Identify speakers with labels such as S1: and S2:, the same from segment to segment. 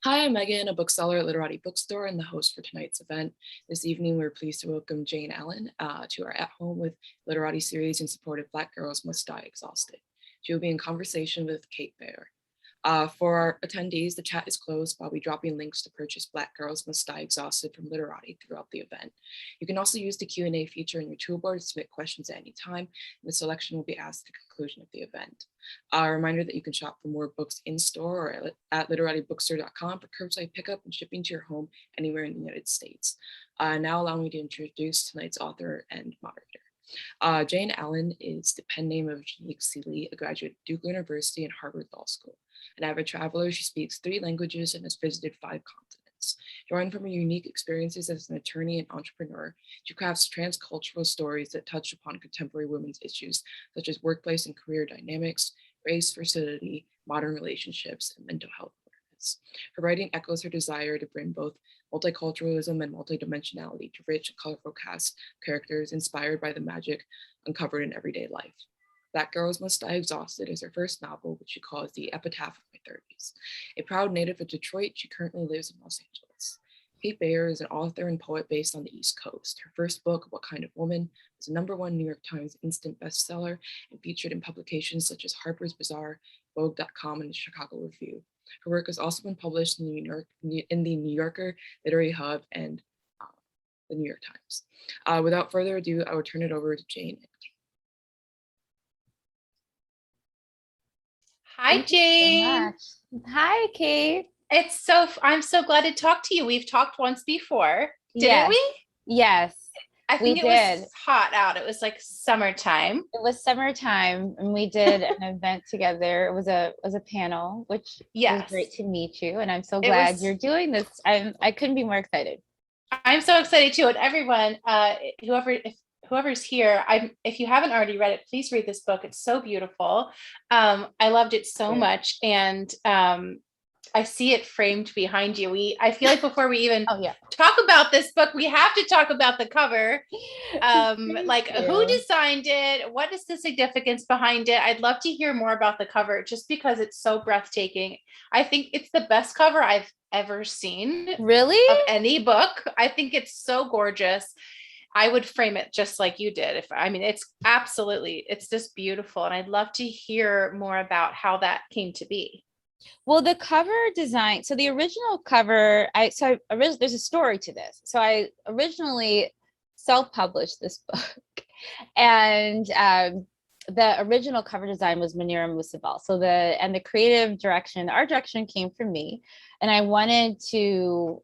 S1: Hi, I'm Megan, a bookseller at Literati Bookstore and the host for tonight's event. This evening, we're pleased to welcome Jayne Allen to our At Home with Literati series in support of Black Girls Must Die Exhausted. She will be in conversation with Kate Baer. For our attendees, the chat is closed while we drop in links to purchase Black Girls Must Die Exhausted from Literati throughout the event. You can also use the Q&A feature in your toolbar to submit questions at any time, and the selection will be asked at the conclusion of the event. A reminder that you can shop for more books in store or at literatibookstore.com for curbside pickup and shipping to your home anywhere in the United States. Now allow me to introduce tonight's author and moderator. Jayne Allen is the pen name of Janique Seeley, a graduate of Duke University and Harvard Law School. An avid traveler, she speaks 3 languages and has visited 5 continents. Drawing from her unique experiences as an attorney and entrepreneur, she crafts transcultural stories that touch upon contemporary women's issues, such as workplace and career dynamics, race, fertility, modern relationships, and mental health awareness. Her writing echoes her desire to bring both multiculturalism and multidimensionality to rich and colorful cast of characters inspired by the magic uncovered in everyday life. Black Girls Must Die Exhausted is her first novel, which she calls The Epitaph of My 30s. A proud native of Detroit, she currently lives in Los Angeles. Kate Baer is an author and poet based on the East Coast. Her first book, What Kind of Woman, was a #1 New York Times instant bestseller and featured in publications such as Harper's Bazaar, Vogue.com, and the Chicago Review. Her work has also been published in the New Yorker, Literary Hub, and the New York Times. Without further ado, I will turn it over to Jayne.
S2: Hi, Jayne.
S3: Hi, Kate.
S2: I'm so glad to talk to you. We've talked once before, didn't
S3: Yes.
S2: we?
S3: Yes,
S2: I think
S3: we did.
S2: Was hot out. It was like summertime.
S3: It was summertime, and we did an event together. It was a panel, which was great to meet you. And I'm so glad you're doing this. I couldn't be more excited.
S2: I'm so excited too. And everyone, whoever's here, if you haven't already read it, please read this book. It's so beautiful. I loved it so much. And I see it framed behind you. I feel like before we even talk about this book, we have to talk about the cover. Who designed it? What is the significance behind it? I'd love to hear more about the cover just because it's so breathtaking. I think it's the best cover I've ever seen.
S3: Really?
S2: Of any book. I think it's so gorgeous. I would frame it just like you did. It's just beautiful. And I'd love to hear more about how that came to be.
S3: Well, the cover design, so the original cover, there's a story to this. So I originally self-published this book, and the original cover design was Manira Musabal. So the creative direction, the art direction came from me, and I wanted to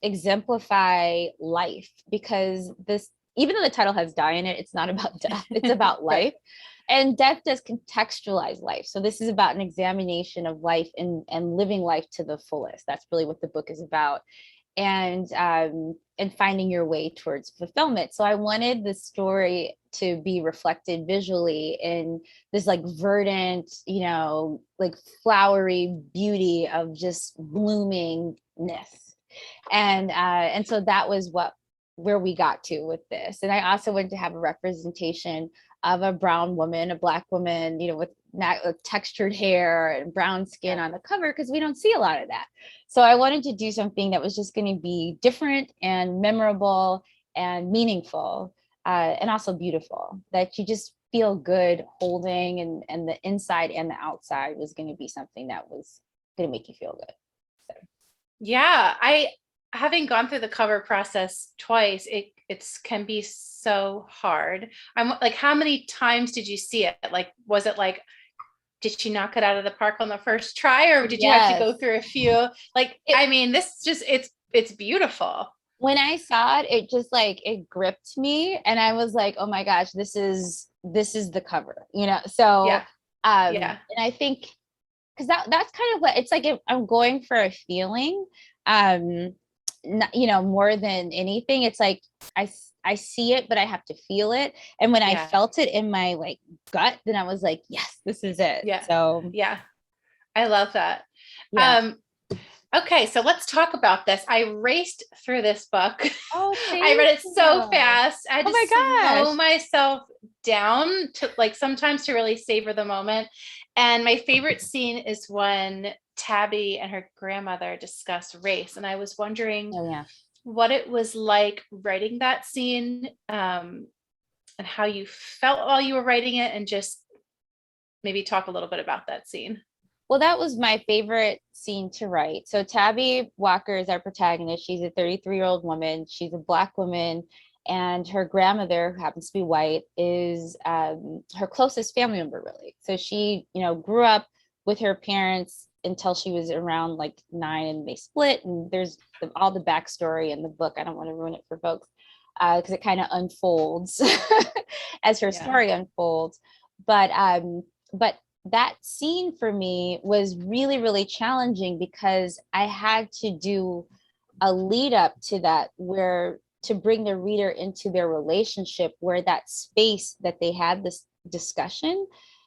S3: exemplify life, because even though the title has die in it, it's not about death, it's about life. And death does contextualize life. So this is about an examination of life and living life to the fullest. That's really what the book is about. And finding your way towards fulfillment. So I wanted the story to be reflected visually in this like verdant, like flowery beauty of just bloomingness. And so that was where we got to with this. And I also wanted to have a representation of a brown woman, a Black woman, with textured hair and brown skin on the cover, because we don't see a lot of that. So I wanted to do something that was just going to be different and memorable and meaningful, and also beautiful, that you just feel good holding, and the inside and the outside was going to be something that was going to make you feel good. So.
S2: Yeah, having gone through the cover process twice, it can be so hard. I'm like, how many times did you see it? Like, was it like, did she knock it out of the park on the first try, or did you have to go through a few? Like, it's beautiful.
S3: When I saw it, it just it gripped me, and I was like, oh my gosh, this is the cover, So and I think because that's kind of what it's like. I'm going for a feeling. More than anything, it's like I see it, but I have to feel it. And when I felt it in my gut, then I was like, yes, this is it.
S2: Yeah.
S3: So
S2: I love that. Yeah. Okay, so let's talk about this. I raced through this book.
S3: Oh,
S2: I read it so fast. I just slow myself down to like sometimes to really savor the moment. And my favorite scene is when Tabby and her grandmother discuss race. And I was wondering
S3: Oh yeah.
S2: what it was like writing that scene, and how you felt while you were writing it, and just maybe talk a little bit about that scene.
S3: Well, that was my favorite scene to write. So Tabby Walker is our protagonist. She's a 33-year-old woman. She's a Black woman, and her grandmother, who happens to be white, is her closest family member, really. So she, grew up with her parents until she was around like 9, and they split. And there's all the backstory in the book. I don't want to ruin it for folks because it kind of unfolds as her story unfolds. But that scene for me was really, really challenging because I had to do a lead up to that, where to bring the reader into their relationship, where that space that they had this discussion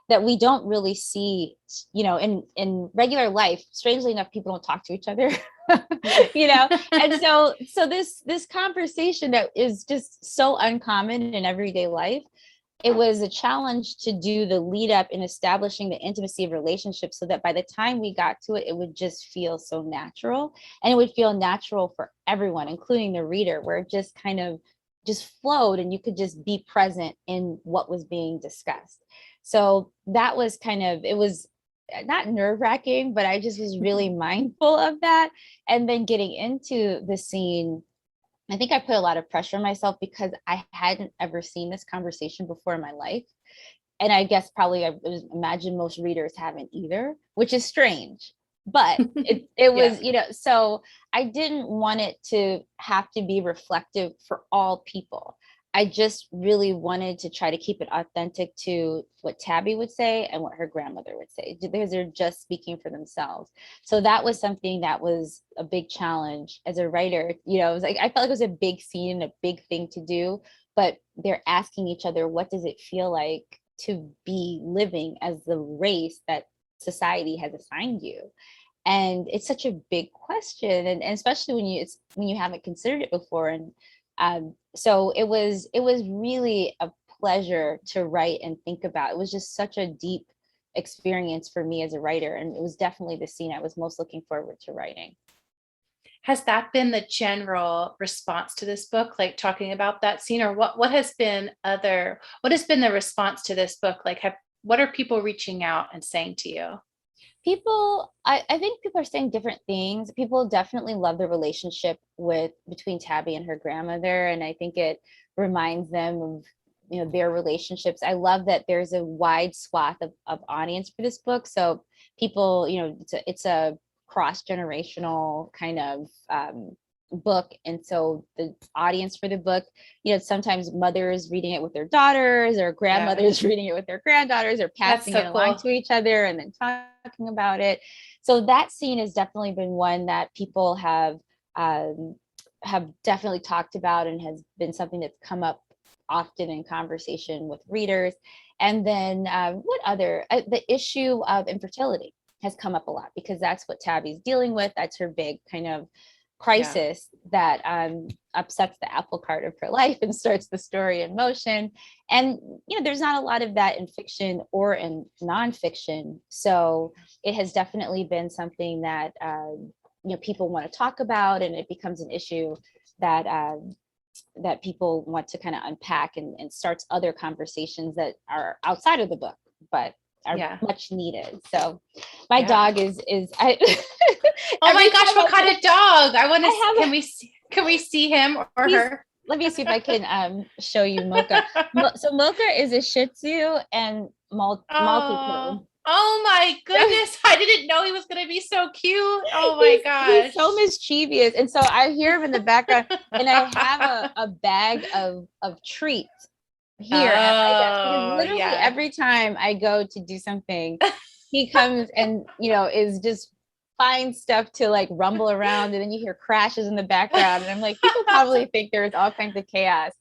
S3: that we don't really see, in regular life. Strangely enough, people don't talk to each other, and so this conversation that is just so uncommon in everyday life, it was a challenge to do the lead up in establishing the intimacy of relationships so that by the time we got to it, it would just feel so natural, and it would feel natural for everyone, including the reader, where it just kind of just flowed and you could just be present in what was being discussed. So that was it was not nerve-wracking, but I just was really mindful of that. And then getting into the scene, I think I put a lot of pressure on myself because I hadn't ever seen this conversation before in my life. And I guess probably I imagine most readers haven't either, which is strange. But it was, so I didn't want it to have to be reflective for all people. I just really wanted to try to keep it authentic to what Tabby would say and what her grandmother would say, because they're just speaking for themselves. So that was something that was a big challenge as a writer. It was like, I felt like it was a big scene, a big thing to do, but they're asking each other, what does it feel like to be living as the race that society has assigned you? And it's such a big question, and especially when you haven't considered it before. And so it was really a pleasure to write and think about. It was just such a deep experience for me as a writer, and it was definitely the scene I was most looking forward to writing.
S2: Has that been the general response to this book, like talking about that scene, or what has been the response to this book? Like, what are people reaching out and saying to you?
S3: People, I think people are saying different things. People definitely love the relationship between Tabby and her grandmother, and I think it reminds them of their relationships. I love that there's a wide swath of audience for this book. So people, it's a cross-generational kind of book, and so the audience for the book, sometimes mothers reading it with their daughters, or grandmothers reading it with their granddaughters, or passing it along to each other and then talking about it. So that scene has definitely been one that people have definitely talked about, and has been something that's come up often in conversation with readers. And then the issue of infertility has come up a lot, because that's what Tabby's dealing with. That's her big kind of crisis that upsets the apple cart of her life and starts the story in motion. And there's not a lot of that in fiction or in nonfiction, so it has definitely been something that people want to talk about, and it becomes an issue that people want to kind of unpack, and starts other conversations that are outside of the book but are much needed. So my dog is I
S2: oh my gosh, what kind of dog? I want to can we see him or her?
S3: Let me see if I can show you Mocha. So Mocha is a Shih Tzu and Maltipoo.
S2: Oh my goodness. I didn't know he was going to be so cute. Oh my gosh.
S3: He's so mischievous. And so I hear him in the background, and I have a bag of treats here at my desk, because literally every time I go to do something, he comes and is just finds stuff to like rumble around, and then you hear crashes in the background, and I'm like, people probably think there's all kinds of chaos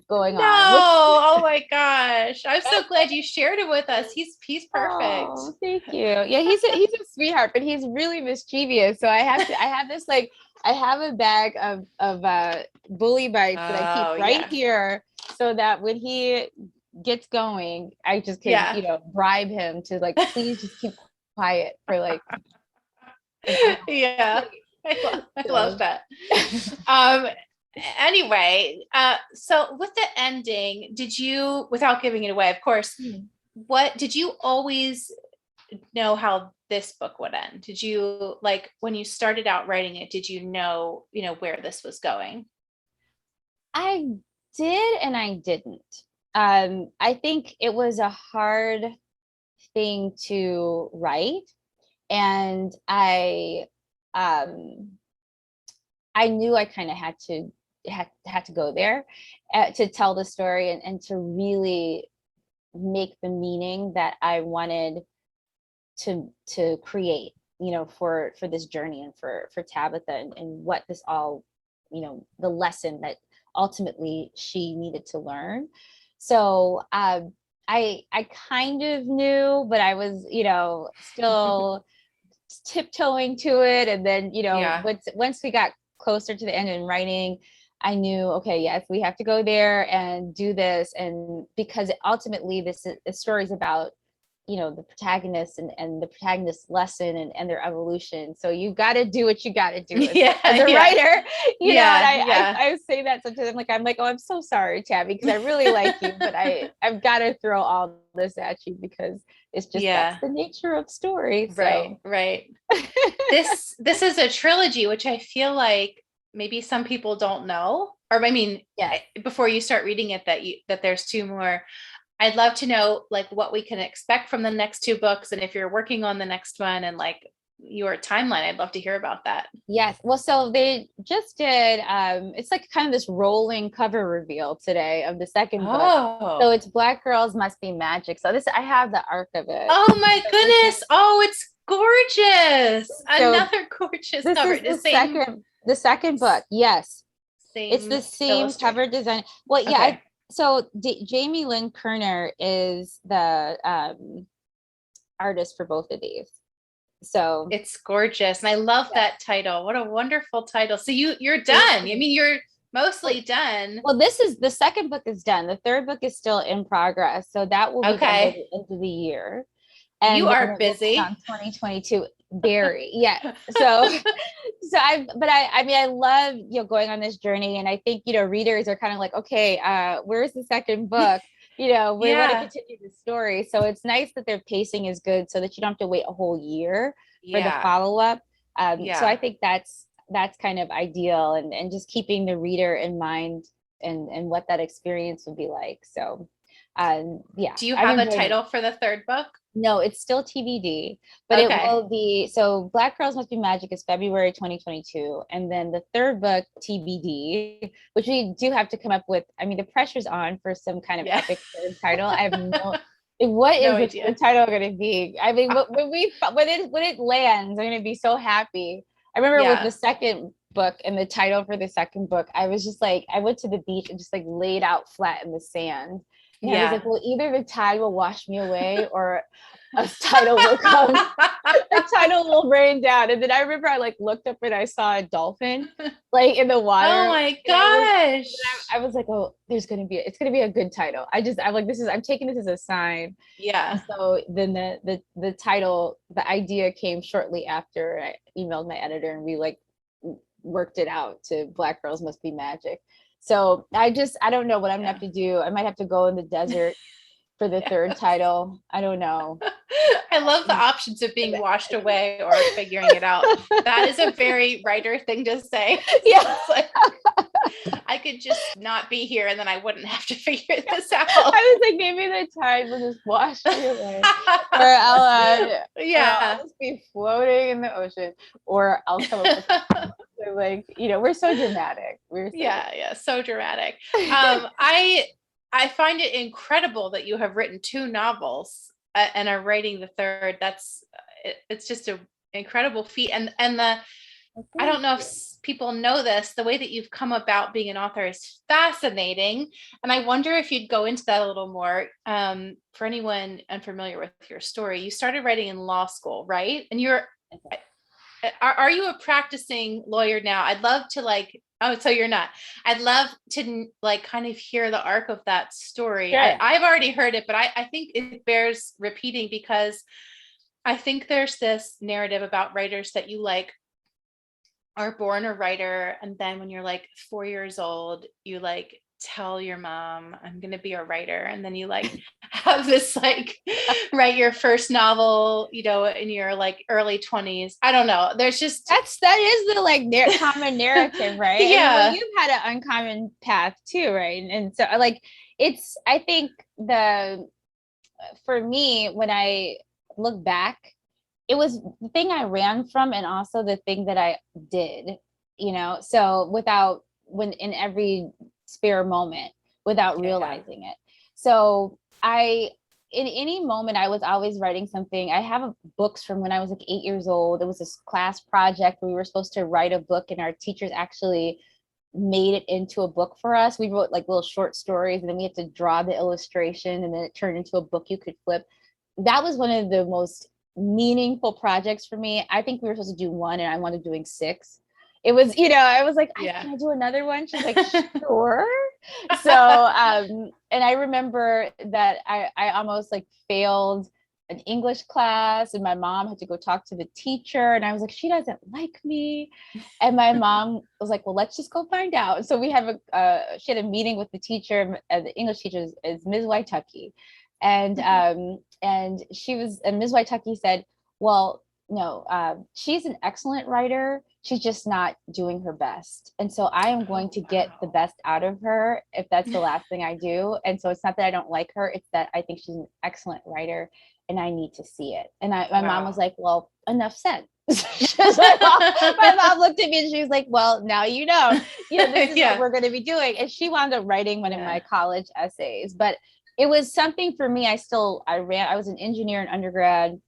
S3: going on.
S2: Oh my gosh, I'm so glad you shared it with us. He's perfect.
S3: Oh, thank you. Yeah, he's a sweetheart, but he's really mischievous. So I have a bag of bully bites that I keep right here, so that when he gets going, I just could,
S2: Yeah.
S3: bribe him to like, please just keep quiet for like an hour.
S2: Yeah. I love
S3: So,
S2: that. Anyway, so with the ending, did you, without giving it away, of course, what did you always know how this book would end? Did you, like, when you started out writing it, did you know, where this was going?
S3: I did and I didn't. I think it was a hard thing to write, and um I knew I kind of had to go there to tell the story, and to really make the meaning that I wanted to create, for this journey, and for Tabitha, and what this all, the lesson that ultimately she needed to learn. So I kind of knew, but I was, still tiptoeing to it. And then,
S2: Yeah.
S3: once we got closer to the end in writing, I knew, okay, yes, we have to go there and do this. And because ultimately the story is about, the protagonist, and the protagonist's lesson, and their evolution. So you got to do what you got to do as a writer,
S2: Yeah,
S3: and
S2: yeah.
S3: I say that sometimes. I'm like, oh, I'm so sorry, Tabby, because I really like you, but I've got to throw all this at you, because it's just, that's the nature of story. So.
S2: Right. This is a trilogy, which I feel like maybe some people don't know, or I mean, before you start reading it, that there's two more. I'd love to know, like, what we can expect from the next two books, and if you're working on the next one, and like your timeline. I'd love to hear about that.
S3: Yes. Well, so they just did, it's like kind of this rolling cover reveal today of the second book. So it's Black Girls Must Be Magic. So I have the arc of it.
S2: Oh my goodness. Oh, it's gorgeous. Another gorgeous cover.
S3: The second book. Yes.
S2: Same,
S3: it's the same cover design. Well, yeah.
S2: Okay.
S3: So Jamie Lynn Kerner is the artist for both of these. So
S2: it's gorgeous. And I love that title. What a wonderful title. So you're done. I mean, you're mostly done.
S3: Well, the second book is done. The third book is still in progress. So that will be done by the end of the year.
S2: And you are busy.
S3: On 2022. Very. Yeah. So I love, going on this journey. And I think, readers are kind of like, okay, where's the second book? We want to continue the story. So it's nice that their pacing is good, so that you don't have to wait a whole year for the follow-up. So I think that's kind of ideal, and just keeping the reader in mind, and what that experience would be like. So
S2: do you have a title for the third book?
S3: No, it's still TBD, but it will be. So Black Girls Must Be Magic is February 2022. And then the third book, TBD, which we do have to come up with. I mean, the pressure's on for some kind of epic third title. I have what is the title going to be? I mean, when it lands, I'm going to be so happy. I remember with the second book, and the title for the second book, I was just like, I went to the beach and just like laid out flat in the sand. And I was like, well, either the tide will wash me away, or a title will come. The title will rain down. And then I remember I looked up and I saw a dolphin in the water.
S2: Oh my gosh.
S3: I was like, oh, it's going to be a good title. I'm like, I'm taking this as a sign.
S2: Yeah.
S3: And so then the title, the idea came shortly after. I emailed my editor, and we worked it out to Black Girls Must Be Magic. So I don't know what I'm gonna have to do. I might have to go in the desert for the third title. I don't know.
S2: I love the options of being washed away or figuring it out. That is a very writer thing to say.
S3: Yeah.
S2: I could just not be here, and then I wouldn't have to figure this out.
S3: I was like, maybe the tide will just wash me away, or I'll just be floating in the ocean, or I'll come up with we're so dramatic.
S2: So dramatic. I find it incredible that you have written two novels and are writing the third. It's just an incredible feat. And I don't know if people know this, the way that you've come about being an author is fascinating. And I wonder if you'd go into that a little more. For anyone unfamiliar with your story, you started writing in law school, right? And are you a practicing lawyer now? I'd love to Oh, so you're not. I'd love to like kind of hear the arc of that story.
S3: Sure.
S2: I've already heard it, but I think it bears repeating because I think there's this narrative about writers that you like are born a writer, and then when you're like 4 years old, you like tell your mom, I'm gonna be a writer, and then you like have this like write your first novel, you know, in your like early 20s. I don't know. There's just
S3: That is the like common narrative, right? I mean, well,
S2: yeah.
S3: you've had an uncommon path too, right? And so like I think for me, when I look back, it was the thing I ran from and also the thing that I did, you know, so when in every spare moment without realizing it. So in any moment, I was always writing something. I have books from when I was like 8 years old. It was this class project where we were supposed to write a book, and our teachers actually made it into a book for us. We wrote like little short stories, and then we had to draw the illustration, and then it turned into a book you could flip. That was one of the most meaningful projects for me. I think we were supposed to do one, and I wanted doing six. It was, you know, I was like, can I do another one? She's like, sure. So, and I remember that I almost like failed an English class, and my mom had to go talk to the teacher, and I was like, she doesn't like me. And my mom was like, well, let's just go find out. So we have she had a meeting with the teacher, the English teacher is Ms. Waitaki. And and Ms. Waitaki said, well, no, she's an excellent writer. She's just not doing her best. And so I am going to get the best out of her if that's the last thing I do. And so it's not that I don't like her, it's that I think she's an excellent writer and I need to see it. And my mom was like, well, enough said. My mom looked at me and she was like, well, now you know, this is what we're going to be doing. And she wound up writing one of my college essays. But it was something for me. I was an engineer in undergrad,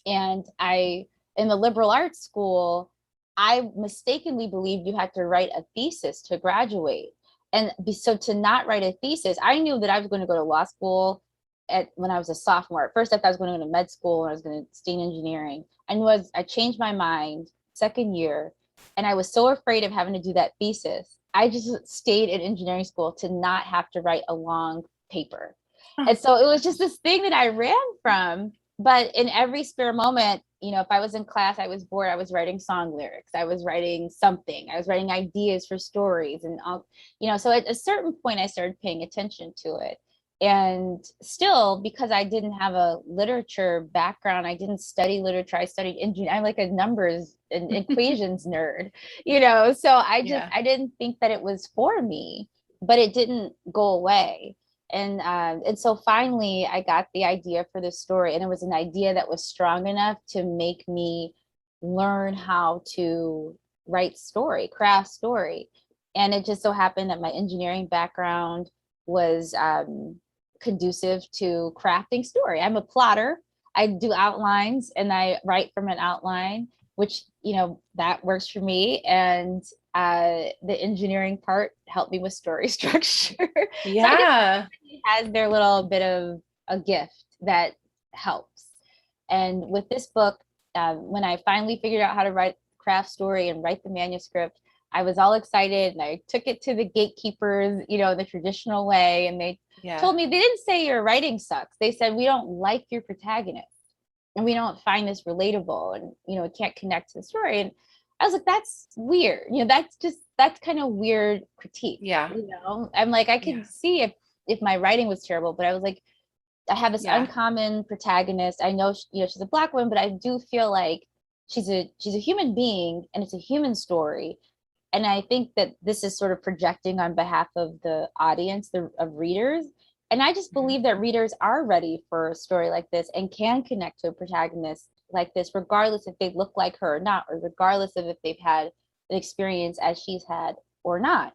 S3: and in the liberal arts school, I mistakenly believed you had to write a thesis to graduate. And so to not write a thesis, I knew that I was going to go to law school when I was a sophomore. At first, I thought I was going to go to med school and I was going to stay in engineering. I changed my mind second year, and I was so afraid of having to do that thesis. I just stayed in engineering school to not have to write a long paper. And so it was just this thing that I ran from. But in every spare moment, if I was in class, I was bored, I was writing song lyrics, I was writing something, I was writing ideas for stories, and so at a certain point I started paying attention to it. And still, because I didn't have a literature background, I didn't study literature, I studied engineering. I'm like a numbers and equations nerd, so I didn't think that it was for me, but it didn't go away. And so finally I got the idea for this story, and it was an idea that was strong enough to make me learn how to write story, craft story. And it just so happened that my engineering background was conducive to crafting story. I'm a plotter. I do outlines and I write from an outline, which, that works for me. And the engineering part helped me with story structure.
S2: Yeah.
S3: So has their little bit of a gift that helps. And with this book, when I finally figured out how to write craft story and write the manuscript, I was all excited, and I took it to the gatekeepers, the traditional way. And they told me, they didn't say your writing sucks. They said, we don't like your protagonist and we don't find this relatable, and, it can't connect to the story. And I was like, that's weird. That's kind of weird critique.
S2: Yeah.
S3: I'm like, I could see if my writing was terrible, but I was like, I have this uncommon protagonist. I know, she's a Black woman, but I do feel like she's a human being, and it's a human story. And I think that this is sort of projecting on behalf of the audience, of readers. And I just believe that readers are ready for a story like this and can connect to a protagonist like this, regardless if they look like her or not, or regardless of if they've had an experience as she's had or not.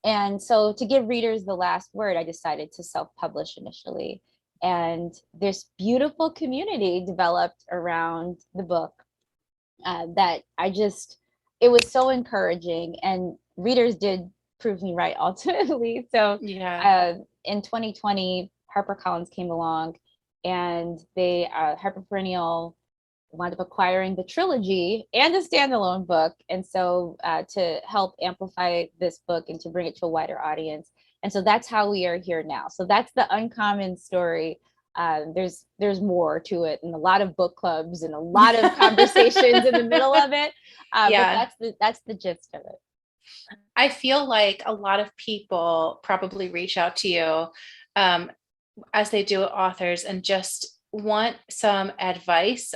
S3: And so to give readers the last word, I decided to self-publish initially. And this beautiful community developed around the book that it was so encouraging, and readers did prove me right ultimately. So in 2020, HarperCollins came along, and they Harper Perennial wound up acquiring the trilogy and a standalone book. And so to help amplify this book and to bring it to a wider audience. And so that's how we are here now. So that's the Uncommon story. There's more to it, and a lot of book clubs and a lot of conversations in the middle of it. But that's the gist of it.
S2: I feel like a lot of people probably reach out to you as they do authors and just want some advice.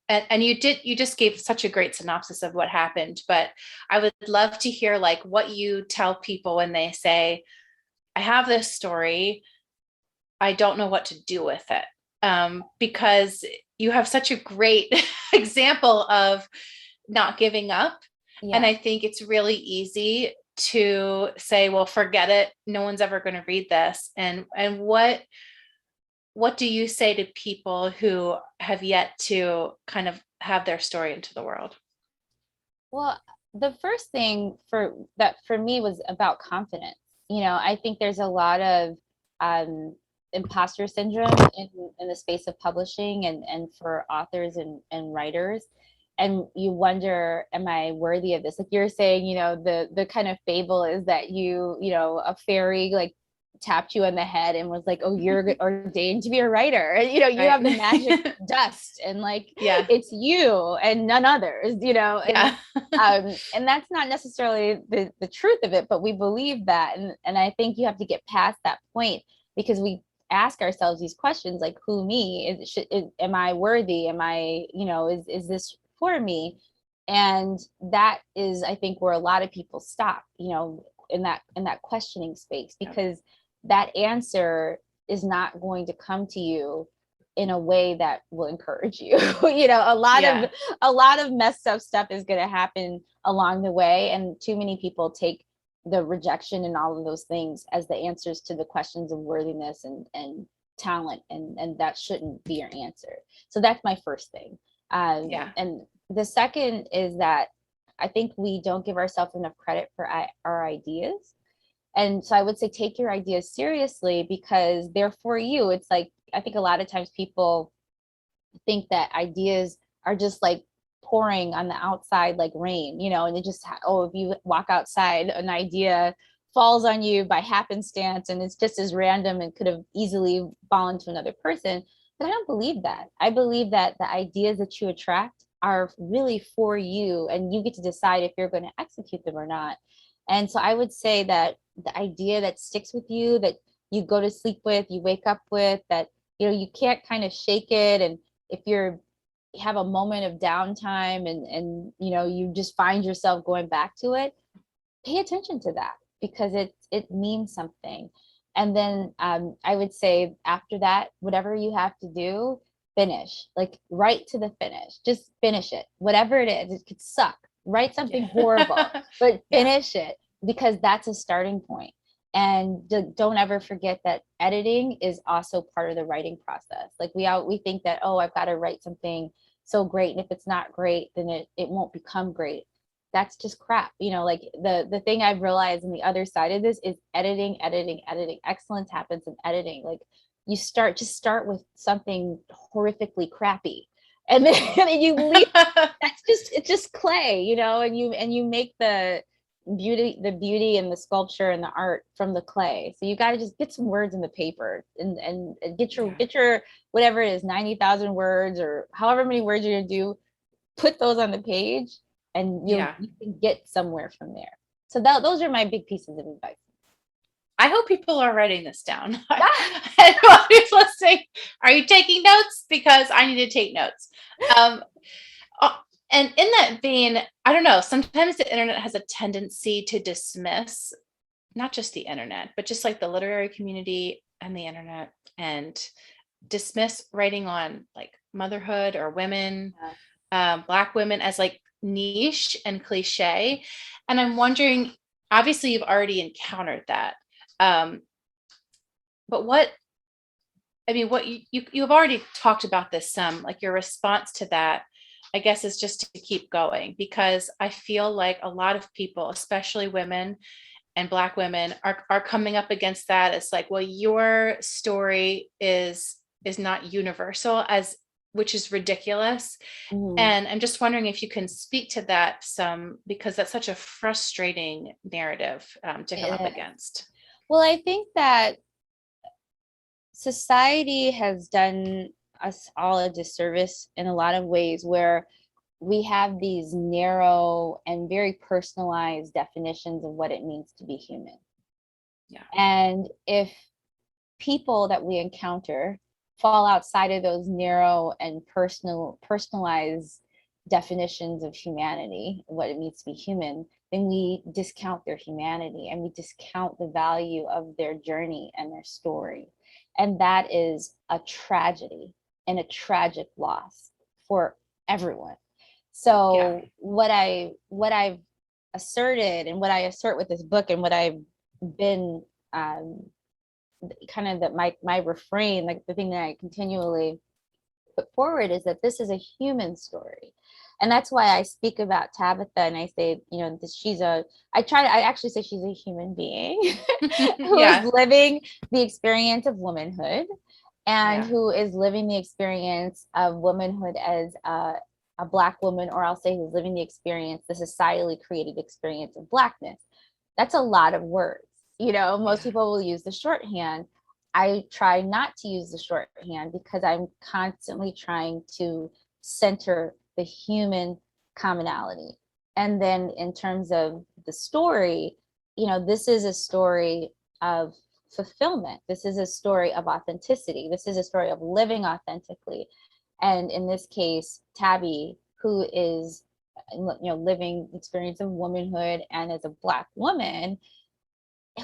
S2: And you just gave such a great synopsis of what happened, but I would love to hear like what you tell people when they say, I have this story, I don't know what to do with it. Because you have such a great example of not giving up. Yeah. And I think it's really easy to say, well, forget it. No one's ever going to read this. And what do you say to people who have yet to kind of have their story into the world?
S3: Well, the first thing for me was about confidence. I think there's a lot of imposter syndrome in the space of publishing and for authors and writers. And you wonder, am I worthy of this? Like you're saying, the kind of fable is that a fairy like tapped you on the head and was like, oh, you're ordained to be a writer. And, you have the magic dust and like, it's you and none others, and, and that's not necessarily the truth of it, but we believe that. And I think you have to get past that point because we ask ourselves these questions like, who me? Am I worthy? Am I, is this for me? And that is, I think, where a lot of people stop, in that questioning space, because that answer is not going to come to you in a way that will encourage you. A lot of messed up stuff is going to happen along the way. And too many people take the rejection and all of those things as the answers to the questions of worthiness and talent. And that shouldn't be your answer. So that's my first thing. And the second is that I think we don't give ourselves enough credit for our ideas. And so I would say take your ideas seriously because they're for you. It's like, I think a lot of times people think that ideas are just like pouring on the outside like rain, and it just, if you walk outside, an idea falls on you by happenstance and it's just as random and could have easily fallen to another person. But I don't believe that. I believe that the ideas that you attract are really for you and you get to decide if you're going to execute them or not. And so I would say that the idea that sticks with you, that you go to sleep with, you wake up with, that, you can't kind of shake it. And if you have a moment of downtime and you just find yourself going back to it, pay attention to that because it means something. And then I would say after that, whatever you have to do, finish, like right to the finish, just finish it, whatever it is. It could suck, write something horrible, but finish it because that's a starting point. And don't ever forget that editing is also part of the writing process. Like we think that, oh, I've got to write something so great. And if it's not great, then it won't become great. That's just crap. Like the thing I've realized on the other side of this is editing. Excellence happens in editing. Like you start with something horrifically crappy. And then you leave. It's just clay, and you make the beauty and the sculpture and the art from the clay. So you got to just get some words in the paper and get your whatever it is, 90,000 words or however many words you're going to do, put those on the page and you can get somewhere from there. So those are my big pieces of advice.
S2: I hope people are writing this down. Anyone who's listening, are you taking notes? Because I need to take notes. And in that vein, I don't know, sometimes the internet has a tendency to dismiss, not just the internet, but just like the literary community and the internet, and dismiss writing on like motherhood or women, Black women as like niche and cliche. And I'm wondering, obviously you've already encountered that. But what you've already talked about this some, like your response to that, I guess, is just to keep going, because I feel like a lot of people, especially women and Black women, are coming up against that. It's like, well, your story is not universal as which is ridiculous.
S3: Mhm.
S2: And I'm just wondering if you can speak to that some, because that's such a frustrating narrative to come up
S3: Yeah.
S2: against.
S3: Well, I think that society has done us all a disservice in a lot of ways, where we have these narrow and very personalized definitions of what it means to be human.
S2: Yeah.
S3: And if people that we encounter fall outside of those narrow and personalized definitions of humanity, what it means to be human, then we discount their humanity and we discount the value of their journey and their story. And that is a tragedy and a tragic loss for everyone. So what I've asserted, and what I assert with this book, and what I've been kind of that my refrain, like the thing that I continually put forward, is that this is a human story. And that's why I speak about Tabitha, and I say, you know, I actually say she's a human being who
S2: Yeah.
S3: is living the experience of womanhood, and
S2: Yeah.
S3: who is living the experience of womanhood as a Black woman, or I'll say who's living the experience, the societally created experience of Blackness. That's a lot of words. You know, most people will use the shorthand. I try not to use the shorthand because I'm constantly trying to center the human commonality. And then in terms of the story, you know, this is a story of fulfillment. This is a story of authenticity. This is a story of living authentically. And in this case, Tabby, who is, you know, living the experience of womanhood and as a Black woman,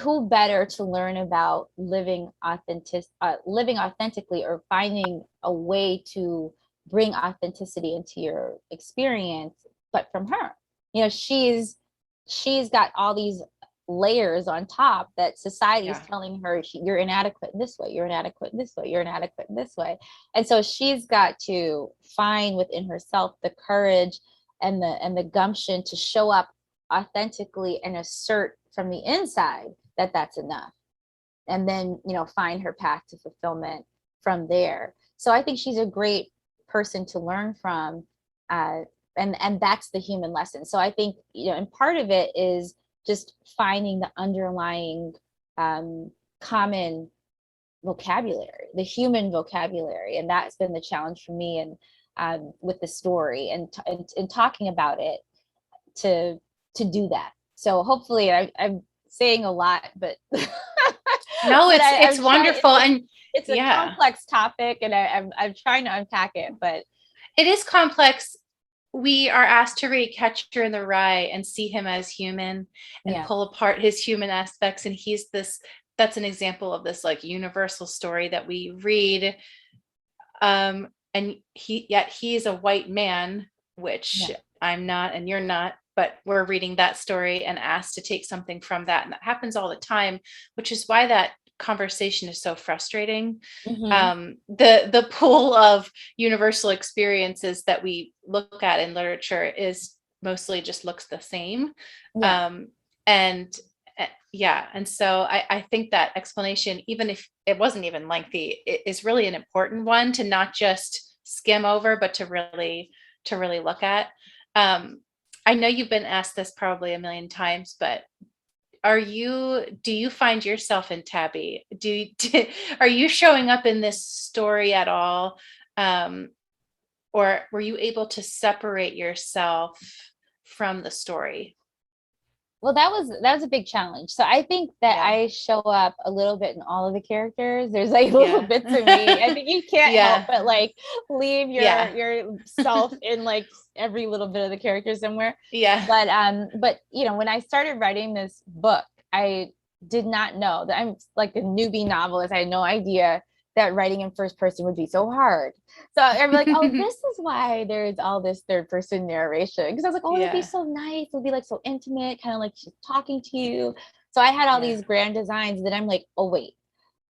S3: who better to learn about living authentically, or finding a way to bring authenticity into your experience, but from her. You know, she's got all these layers on top that society is telling her, you're inadequate in this way, you're inadequate in this way, you're inadequate in this way. And so she's got to find within herself the courage and the gumption to show up authentically and assert from the inside that that's enough, and then, you know, find her path to fulfillment from there. So I think she's a great person to learn from, and that's the human lesson. So I think, you know, and part of it is just finding the underlying common vocabulary, the human vocabulary, and that's been the challenge for me, and with the story, and talking about it to do that. So hopefully I'm saying a lot, but
S2: no,
S3: but
S2: it's wonderful. And
S3: it's a complex topic, and I'm trying to unpack it, but
S2: it is complex. We are asked to read Catcher in the Rye and see him as human and pull apart his human aspects. And that's an example of this like universal story that we read. And he is a white man, which I'm not and you're not, but we're reading that story and asked to take something from that. And that happens all the time, which is why that conversation is so frustrating. The pool of universal experiences that we look at in literature is mostly just looks the same. And so I think that explanation, even if it wasn't even lengthy, it is really an important one to not just skim over, but to really look at. I know you've been asked this probably a million times, but do you find yourself in Tabby? Are you showing up in this story at all? Or were you able to separate yourself from the story?
S3: Well, that was a big challenge. So I think that I show up a little bit in all of the characters. There's like little bits of me. I think you can't help but like leave yourself in like every little bit of the character somewhere. But you know, when I started writing this book, I did not know that I'm like a newbie novelist. I had no idea that writing in first person would be so hard. So I'm like, oh, this is why there's all this third person narration. Because I was like, oh, it'd be so nice. It'll be like so intimate, kind of like she's talking to you. So I had all these grand designs that I'm like, oh, wait,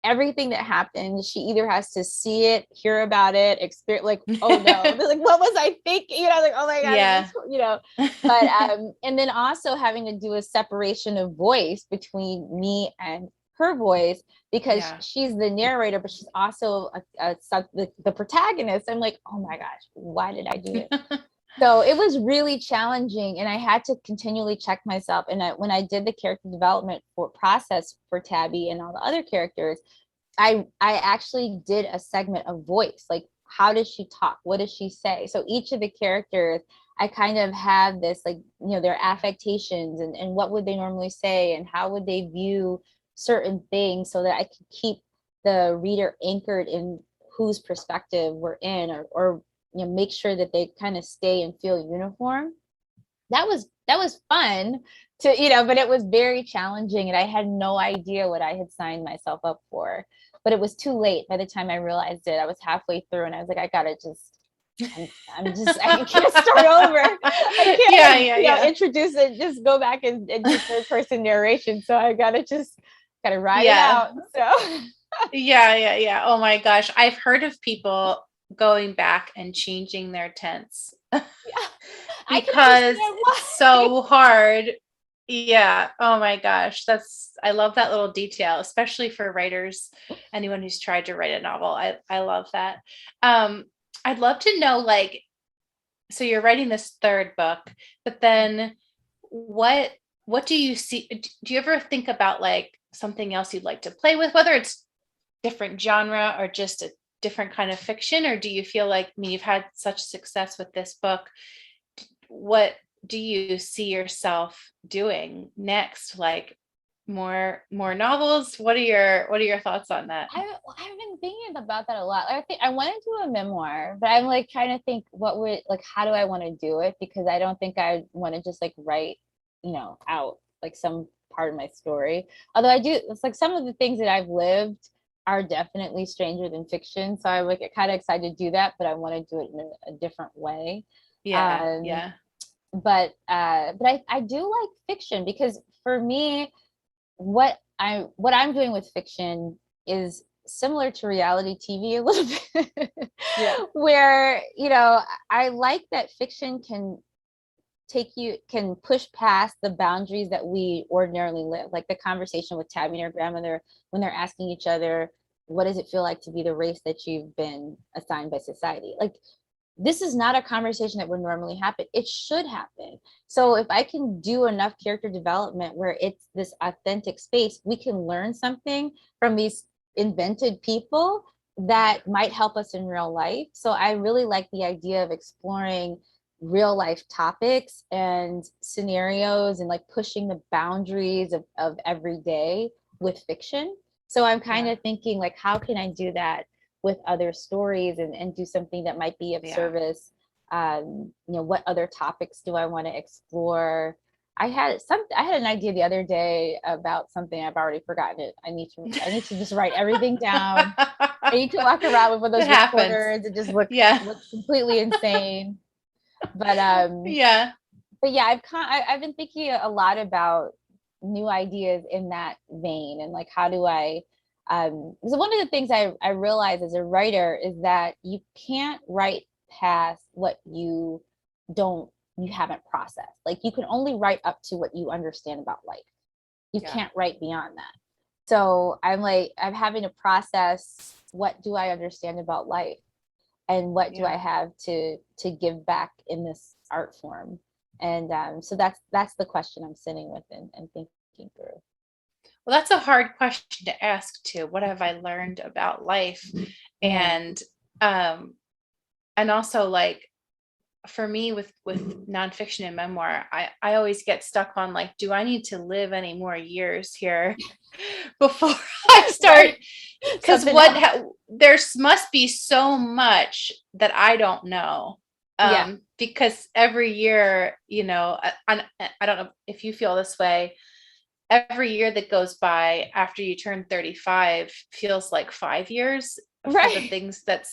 S3: everything that happens, she either has to see it, hear about it, experience, like, oh no, like, what was I thinking? You know, like, oh my God, you know, but, and then also having to do a separation of voice between me and her voice because
S2: Yeah.
S3: she's the narrator, but she's also the protagonist. I'm like, oh my gosh, why did I do this? So it was really challenging, and I had to continually check myself. And when I did the character development process for Tabby and all the other characters, I actually did a segment of voice, like how does she talk? What does she say? So each of the characters, I kind of have this, like, their affectations and what would they normally say and how would they view certain things so that I could keep the reader anchored in whose perspective we're in, or make sure that they kind of stay and feel uniform. That was fun to, but it was very challenging, and I had no idea what I had signed myself up for. But it was too late. By the time I realized it, I was halfway through, and I was like, I gotta just, I can't start over. I can't introduce it, just go back and do third person narration. So I gotta ride it out. So
S2: yeah. Oh my gosh. I've heard of people going back and changing their tense because it's so hard. Yeah. Oh my gosh. I love that little detail, especially for writers, anyone who's tried to write a novel. I love that. I'd love to know, like, so you're writing this third book, but then what do you see? Do you ever think about like something else you'd like to play with, whether it's different genre or just a different kind of fiction? Or do you feel like, I mean, you've had such success with this book, what do you see yourself doing next? Like more novels? What are your thoughts on that?
S3: I've been thinking about that a lot. I think I want to do a memoir, but I'm like trying to think how do I want to do it? Because I don't think I want to just like write, out like some part of my story. Although it's like some of the things that I've lived are definitely stranger than fiction. So I'm like kind of excited to do that, but I want to do it in a different way.
S2: Yeah.
S3: But I do like fiction because for me, what I'm doing with fiction is similar to reality TV a little bit. Where, I like that fiction can push past the boundaries that we ordinarily live. Like the conversation with Tabby and her grandmother when they're asking each other, what does it feel like to be the race that you've been assigned by society? Like, this is not a conversation that would normally happen. It should happen. So if I can do enough character development where it's this authentic space, we can learn something from these invented people that might help us in real life. So I really like the idea of exploring real life topics and scenarios and like pushing the boundaries of every day with fiction. So I'm kind of thinking like, how can I do that with other stories and do something that might be of service? What other topics do I want to explore? I had an idea the other day about something. I've already forgotten it. I need to just write everything down. I need to walk around with one of those recorders and just look completely insane. But I've been thinking a lot about new ideas in that vein, and like, how do I so one of the things I realize as a writer is that you can't write past what you haven't processed. Like, you can only write up to what you understand about life. You can't write beyond that. So I'm having to process, what do I understand about life, and what do I have to give back in this art form? And so that's the question I'm sitting with and thinking through.
S2: Well, that's a hard question to ask too. What have I learned about life? And also, like, for me with nonfiction and memoir, I always get stuck on like, do I need to live any more years here before I start? Because there must be so much that I don't know. Because every year, I don't know if you feel this way. Every year that goes by after you turn 35 feels like 5 years for the things that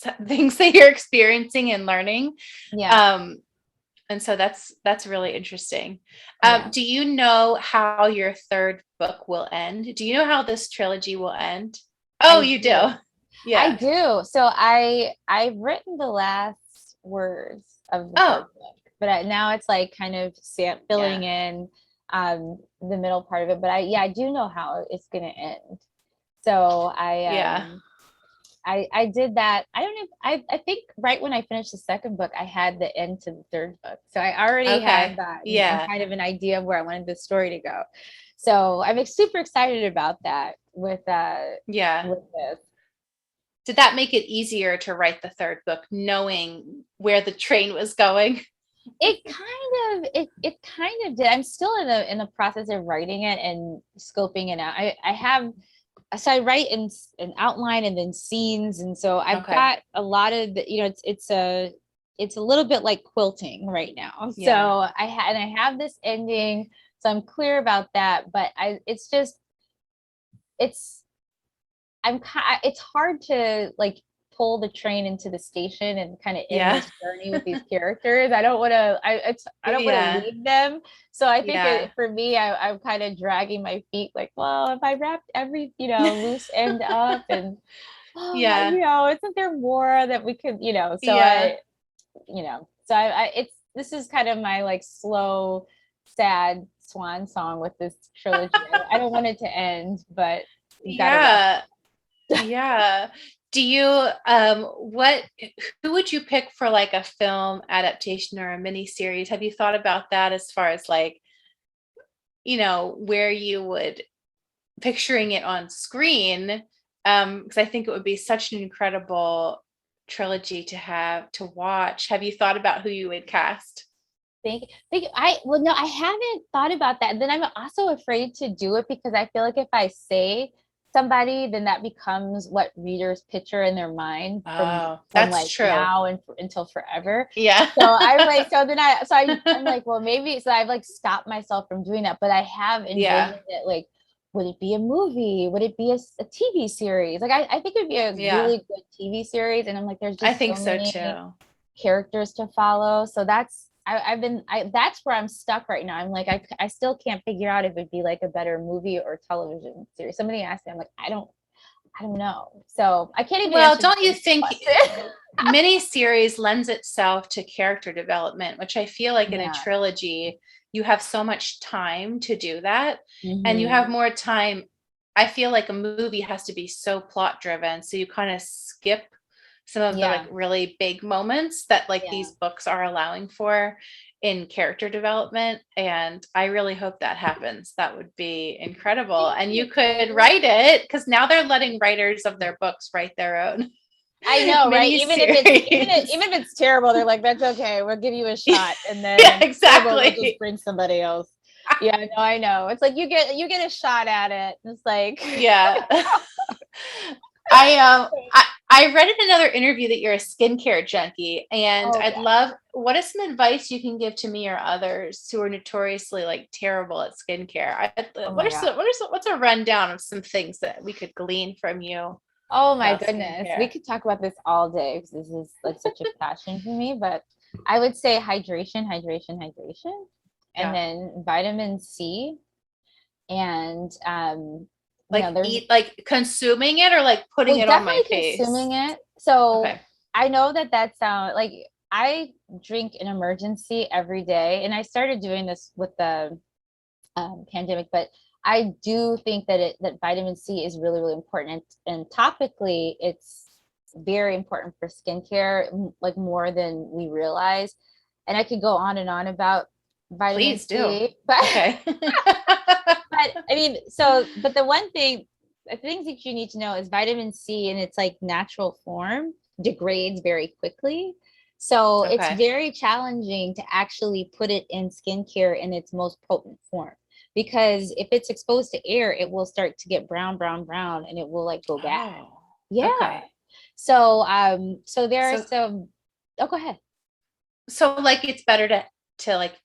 S2: you're experiencing and learning. And so that's really interesting. Do you know how your third book will end? Do you know how this trilogy will end? Oh, you do. Yeah,
S3: I do. So I've written the last words of the third book, but now it's like kind of filling in the middle part of it. But I do know how it's going to end. So
S2: Yeah.
S3: I did that. I don't know. I think right when I finished the second book, I had the end to the third book. So I already had
S2: Okay.
S3: that and
S2: Yeah.
S3: kind of an idea of where I wanted the story to go. So I'm super excited about that
S2: Yeah.
S3: with this.
S2: Did that make it easier to write the third book, knowing where the train was going?
S3: It kind of did. I'm still in the process of writing it and scoping it out. I write in an outline and then scenes, and so I've
S2: Okay.
S3: got a lot of the, it's a little bit like quilting right now. So
S2: Yeah.
S3: I have this ending, so I'm clear about that. But it's it's hard to like pull the train into the station and kind of end
S2: Yeah.
S3: this journey with these characters. I don't want to. I don't want to
S2: Yeah.
S3: leave them. So I think
S2: Yeah.
S3: for me, I'm kind of dragging my feet. Like, well, if I wrapped every loose end up, and
S2: Yeah.
S3: isn't there more that we could, So
S2: Yeah.
S3: I it's this is kind of my like slow, sad swan song with this trilogy. I don't want it to end, but you got to wrap.
S2: Yeah. Yeah. Do you what who would you pick for like a film adaptation or a mini series? Have you thought about that as far as like, where you would picturing it on screen? Because I think it would be such an incredible trilogy to have to watch. Have you thought about who you would cast?
S3: No, I haven't thought about that. And then I'm also afraid to do it because I feel like if I say somebody, then that becomes what readers picture in their mind
S2: Oh,
S3: from
S2: that's
S3: like
S2: true.
S3: now and until forever.
S2: Yeah.
S3: So I'm like, I'm like, well, maybe. So I've like stopped myself from doing that, but I have
S2: Yeah.
S3: envisioned it. Like, would it be a movie? Would it be a TV series? Like, I think it'd be a
S2: Yeah.
S3: really good TV series. And I'm like, there's
S2: I
S3: just
S2: think
S3: so
S2: so
S3: many
S2: too.
S3: characters to follow. So that's where I'm stuck right now. I'm like, I still can't figure out if it'd be like a better movie or television series. Somebody asked me, I'm like, I don't know. So I can't even
S2: Well,
S3: answer
S2: don't you
S3: this
S2: think
S3: question.
S2: miniseries lends itself to character development, which I feel like in a
S3: Yeah.
S2: trilogy, you have so much time to do that. And you have
S3: Mm-hmm.
S2: more time. I feel like a movie has to be so plot driven. So you kind of skip some of the like
S3: Yeah.
S2: really big moments that like
S3: Yeah.
S2: these books are allowing for in character development. And I really hope that happens. That would be incredible.
S3: Thank
S2: And you could
S3: you.
S2: write it because now they're letting writers of their books write their own
S3: I know, right?
S2: mini
S3: Even if
S2: series.
S3: it's terrible, they're like, that's okay. We'll give you a shot. And then
S2: Yeah,
S3: when it's terrible, they'll just
S2: exactly.
S3: bring somebody else. Yeah, no, I know. It's like you get a shot at it. It's like
S2: Yeah. I read in another interview that you're a skincare junkie, and
S3: oh
S2: I'd
S3: yeah.
S2: love what is some advice you can give to me or others who are notoriously like terrible at skincare.
S3: Oh my God.
S2: What's a rundown of some things that we could glean from you
S3: Oh my
S2: about
S3: goodness. We
S2: skincare?
S3: could talk about this all day because this is like such a passion for me. But I would say hydration, hydration, hydration, and
S2: Yeah.
S3: then vitamin C. And
S2: Like
S3: there's
S2: eat like consuming it or like putting
S3: well
S2: it on my
S3: definitely
S2: face.
S3: consuming it. So
S2: Okay.
S3: I know that sounds like I drink an emergency every day, and I started doing this with the pandemic, but I do think that vitamin C is really, really important. And topically, it's very important for skincare, like more than we realize. And I could go on and on about vitamin
S2: Please do.
S3: C, but
S2: Okay.
S3: I mean, but the things that you need to know is vitamin C in its like natural form degrades very quickly. So it's
S2: Okay.
S3: very challenging to actually put it in skincare in its most potent form. Because if it's exposed to air, it will start to get brown, brown, brown, and it will like go bad.
S2: Oh,
S3: Yeah.
S2: okay.
S3: So there are
S2: So
S3: some. Oh, go ahead.
S2: so like it's better to like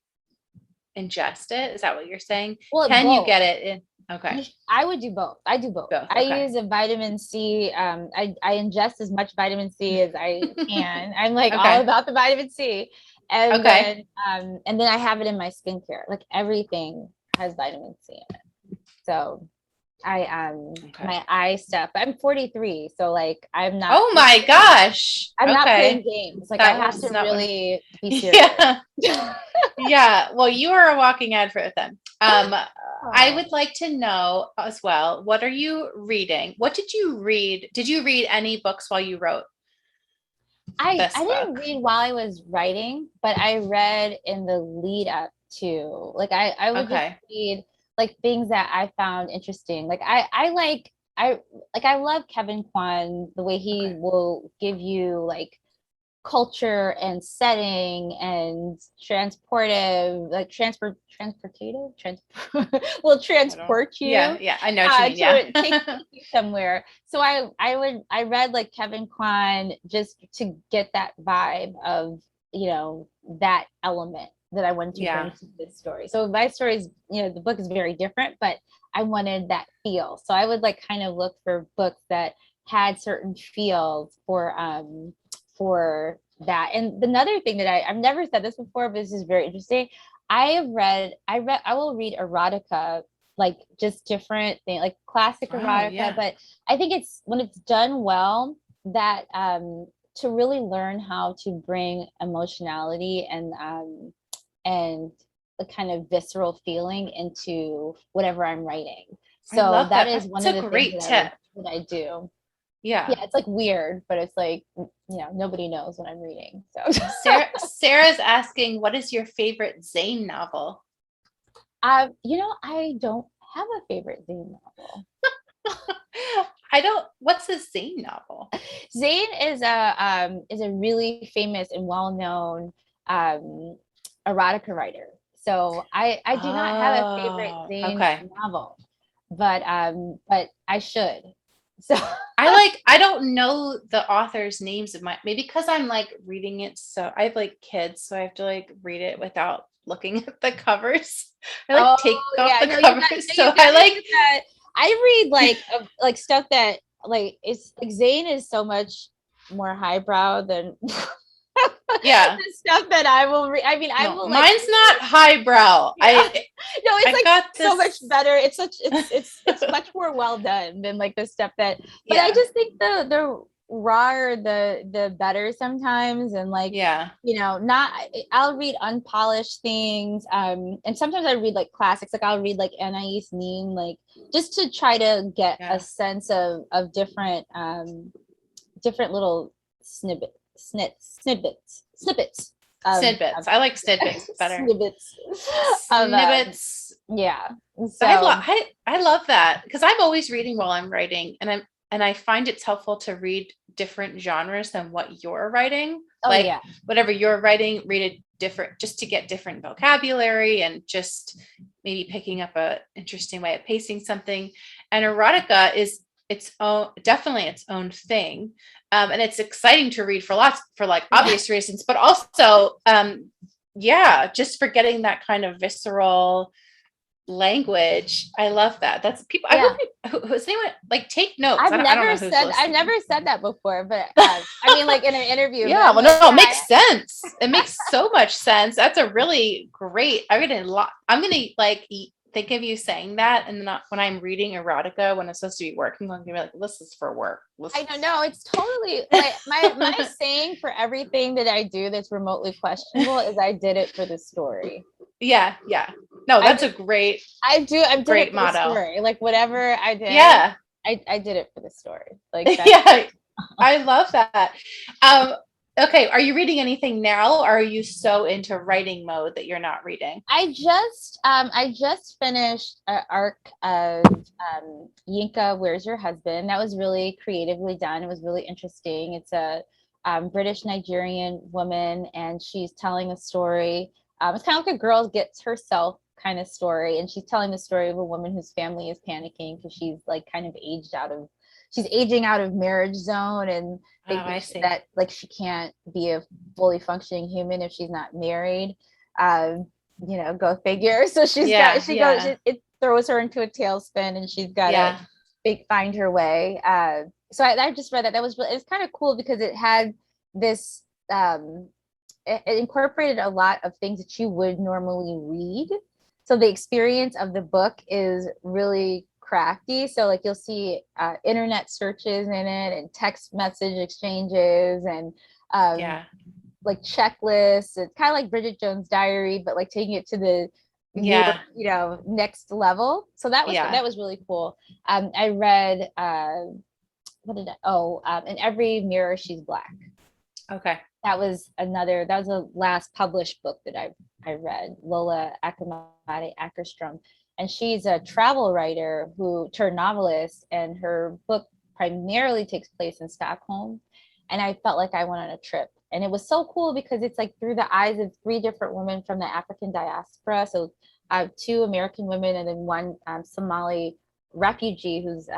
S2: ingest it. Is that what you're saying?
S3: Well,
S2: Can you
S3: both.
S2: get it in? Okay.
S3: I would do both. I do both.
S2: Both.
S3: I
S2: Okay.
S3: use a vitamin C. I ingest as much vitamin C as I can. I'm like all
S2: Okay.
S3: about the vitamin C,
S2: Okay.
S3: and then I have it in my skincare. Like everything has vitamin C in it. So
S2: Okay.
S3: my eye stuff. I'm 43, so like
S2: Oh my gosh.
S3: I'm not playing
S2: Okay.
S3: games. Like I
S2: That
S3: have
S2: was
S3: to
S2: not what.
S3: really be serious.
S2: Yeah. Yeah. Well, you are a walking ad for them. I would like to know as well, what are you reading? What did you read? Did you read any books while you wrote
S3: I
S2: this
S3: didn't
S2: book?
S3: read while I was writing, but I read in the lead up to, like, I would just
S2: Okay.
S3: read like things that I found interesting. Like I love Kevin Kwan, the way he
S2: Okay.
S3: will give you like culture and setting and transportive, like transportative, will
S2: I don't.
S3: transport
S2: Yeah,
S3: you
S2: yeah, I know what you mean. Yeah.
S3: to take you somewhere. So I read like Kevin Kwan just to get that vibe of, that element that I wanted to
S2: Yeah.
S3: bring to this story. So my story is, the book is very different, but I wanted that feel. So I would like kind of look for books that had certain feels for that. And another thing that I've never said this before, but this is very interesting. I will read erotica, like just different things, like classic
S2: Oh,
S3: erotica,
S2: yeah.
S3: but I think it's when it's done well that to really learn how to bring emotionality and the kind of visceral feeling into whatever I'm writing.
S2: I
S3: So
S2: love
S3: that
S2: that.
S3: is one
S2: That's
S3: of
S2: a
S3: the things
S2: great tip.
S3: that I do.
S2: Yeah.
S3: Yeah, it's like weird, but it's like, nobody knows what I'm reading. So
S2: Sarah's asking, what is your favorite Zayn novel?
S3: I don't have a favorite Zayn novel.
S2: I don't, what's a Zayn novel?
S3: Zayn is a really famous and well-known erotica writer. So I do not have a favorite
S2: Oh,
S3: Zayn
S2: okay.
S3: novel, but I should. So
S2: I don't know the author's names of my, maybe because I'm like reading it. So I have like kids, so I have to like read it without looking at the covers. I like
S3: oh
S2: take off
S3: yeah,
S2: the
S3: no,
S2: covers. So
S3: you
S2: I
S3: got
S2: like,
S3: that. I read like stuff that like it's like Zayn is so much more highbrow than
S2: yeah,
S3: the stuff that I will read. I mean, I
S2: no,
S3: will like
S2: mine's not highbrow.
S3: yeah. No, it's
S2: I
S3: like
S2: got
S3: so
S2: this.
S3: much better. It's much more well done than like the stuff that. But I
S2: Yeah,
S3: just think the rawer the better sometimes, and like
S2: yeah,
S3: not. I'll read unpolished things, and sometimes I read like classics. Like I'll read like Anais Nin, like just to try to get a
S2: yeah.
S3: sense of different little snippets of
S2: Snidbits. I like snidbits better.
S3: snippets of
S2: Snippets.
S3: yeah.
S2: I
S3: So
S2: love I love that because I'm always reading while I'm writing, and I find it's helpful to read different genres than what you're writing.
S3: oh
S2: Like
S3: yeah.
S2: whatever you're writing, read it different just to get different vocabulary and just maybe picking up a interesting way of pacing something. And erotica is its own, definitely its own thing. And it's exciting to read for like
S3: Yeah.
S2: obvious reasons, but also yeah, just for getting that kind of visceral language. I love that. That's people. I
S3: Yeah.
S2: hope who's anyone like take notes. I don't know who's
S3: I've
S2: listening.
S3: never said that before, but I mean like in an interview, but
S2: Yeah,
S3: I'm
S2: well,
S3: like,
S2: no, it
S3: yeah,
S2: makes sense. It makes so much sense. That's a really great. I'm gonna like think of you saying that, and then when I'm reading erotica when I'm supposed to be working, I'm gonna be like, this is for work.
S3: I don't know. It's totally like my saying for everything that I do that's remotely questionable is I did it for the story.
S2: Yeah, yeah. No,
S3: I
S2: that's
S3: did
S2: a great,
S3: I did it
S2: great
S3: for the
S2: motto.
S3: story. Like whatever I did,
S2: Yeah,
S3: I did it for the story. Like that's
S2: yeah. I love that. Um, okay, are you reading anything now, or are you so into writing mode that you're not reading?
S3: I just finished an arc of Yinka, Where's Your Husband? That was really creatively done. It was really interesting. It's a British Nigerian woman, and she's telling a story. It's kind of like a girl gets herself kind of story, and she's telling the story of a woman whose family is panicking because she's like kind of she's aging out of marriage zone and
S2: Oh,
S3: thinking
S2: I see.
S3: that like she can't be a fully functioning human if she's not married. Um, go figure. So
S2: Yeah,
S3: she goes,
S2: yeah,
S3: it throws her into a tailspin and she's got to
S2: yeah,
S3: find her way. So I just read that. It's kind of cool because it had this, it incorporated a lot of things that you would normally read. So the experience of the book is really crafty. So like you'll see internet searches in it and text message exchanges and
S2: yeah.
S3: like checklists. It's kind of like Bridget Jones' Diary, but like taking it to
S2: Yeah.
S3: next level. So that was really cool. I read In Every Mirror She's Black.
S2: Okay.
S3: That was the last published book that I read. Lola Akamade Ackerstrom, and she's a travel writer who turned novelist, and her book primarily takes place in Stockholm. And I felt like I went on a trip, and it was so cool because it's like through the eyes of 3 different women from the African diaspora. So I have 2 American women and then 1 Somali refugee who's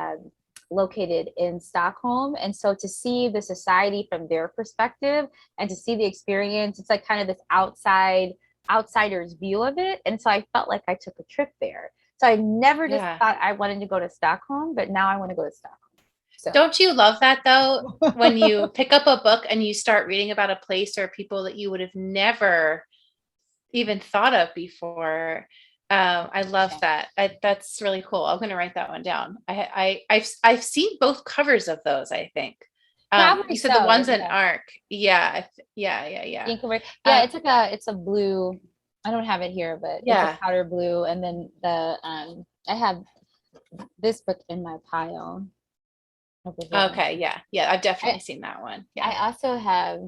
S3: located in Stockholm. And so to see the society from their perspective and to see the experience, it's like kind of this outsider's view of it. And so I felt like I took a trip there. So I never just thought I wanted to go to Stockholm, but now I want to go to Stockholm. So.
S2: Don't you love that though? When you pick up a book and you start reading about a place or people that you would have never even thought of before. I love that. That's really cool. I'm going to write that one down. I've seen both covers of those, I think. You said the ones in ARC. Yeah. Yeah.
S3: It's a blue. I don't have it here, but it's a powder blue. And then I have this book in my pile over here.
S2: Okay. Yeah. I've definitely seen that one. Yeah.
S3: I also have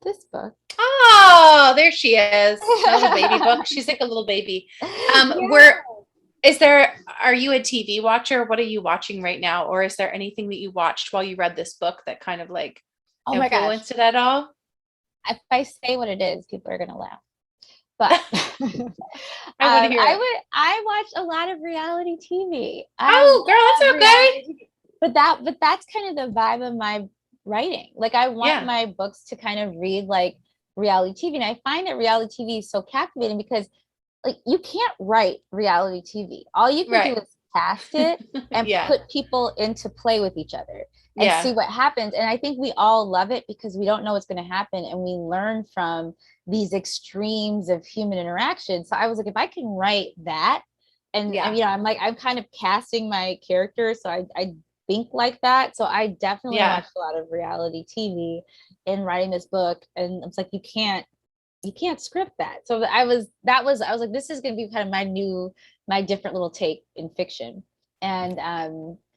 S3: this book.
S2: Oh, there she is. A little baby book. She's like a little baby. Are you a TV watcher? What are you watching right now? Or is there anything that you watched while you read this book that kind of like influenced it at all?
S3: If I say what it is, people are gonna laugh. But
S2: I want to hear it.
S3: I watch a lot of reality TV.
S2: Oh, girl, that's okay.
S3: But that's kind of the vibe of my writing. Like I want my books to kind of read like reality TV. And I find that reality TV is so captivating because like you can't write reality TV. All you can do is cast it and put people into play with each other and see what happens. And I think we all love it because we don't know what's going to happen. And we learn from these extremes of human interaction. So I was like, if I can write that and I'm kind of casting my character. So I think like that. So I definitely watched a lot of reality TV in writing this book. And it's like, you can't script that. So I was like, this is going to be kind of my different little take in fiction. And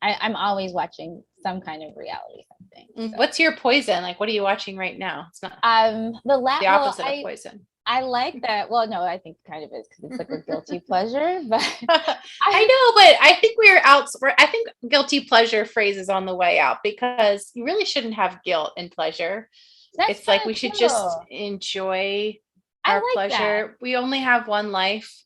S3: I'm always watching some kind of reality something. So.
S2: What's your poison? Like, what are you watching right now? It's not the opposite of poison.
S3: I like that. Well, no, I think it kind of is because it's like a guilty pleasure, but
S2: I know, but I think I think guilty pleasure phrase is on the way out because you really shouldn't have guilt and pleasure. It's like we should just enjoy our pleasure. That. We only have one life.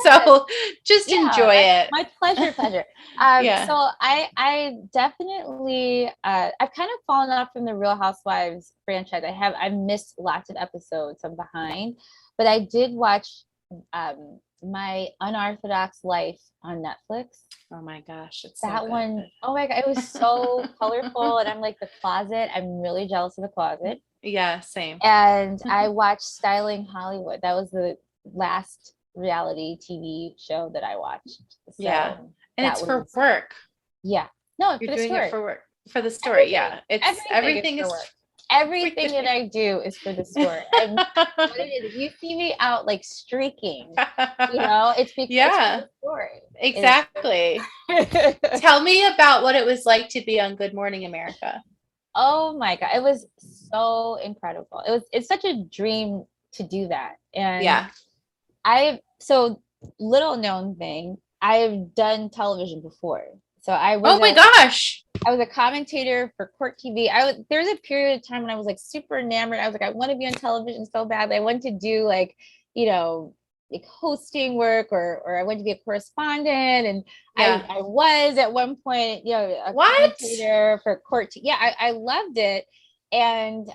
S2: So just enjoy it.
S3: My pleasure. So I definitely I've kind of fallen off from the Real Housewives franchise. I've missed lots of episodes. I'm behind, but I did watch My Unorthodox Life on Netflix.
S2: Oh my gosh, it's
S3: that
S2: so
S3: one. Oh my god, it was so colorful, and I'm like the closet. I'm really jealous of the closet.
S2: Yeah, same.
S3: And I watched Styling Hollywood. That was the last reality TV show that I watched. So
S2: and it's for work.
S3: Yeah. No,
S2: you're doing it for work. For the story. Everything is work.
S3: Everything that I do is for the story. And what it is, if you see me out like streaking, it's because it's for the story.
S2: Exactly. Tell me about what it was like to be on Good Morning America.
S3: Oh my God. It was so incredible. It's such a dream to do that. And so little known thing, I've done television before. So I was I was a commentator for Court TV. There's a period of time when I was like super enamored. I was like, I want to be on television so badly. I wanted to do like hosting work or I wanted to be a correspondent. And I was at one point, a commentator for Court TV. Yeah, I loved it. And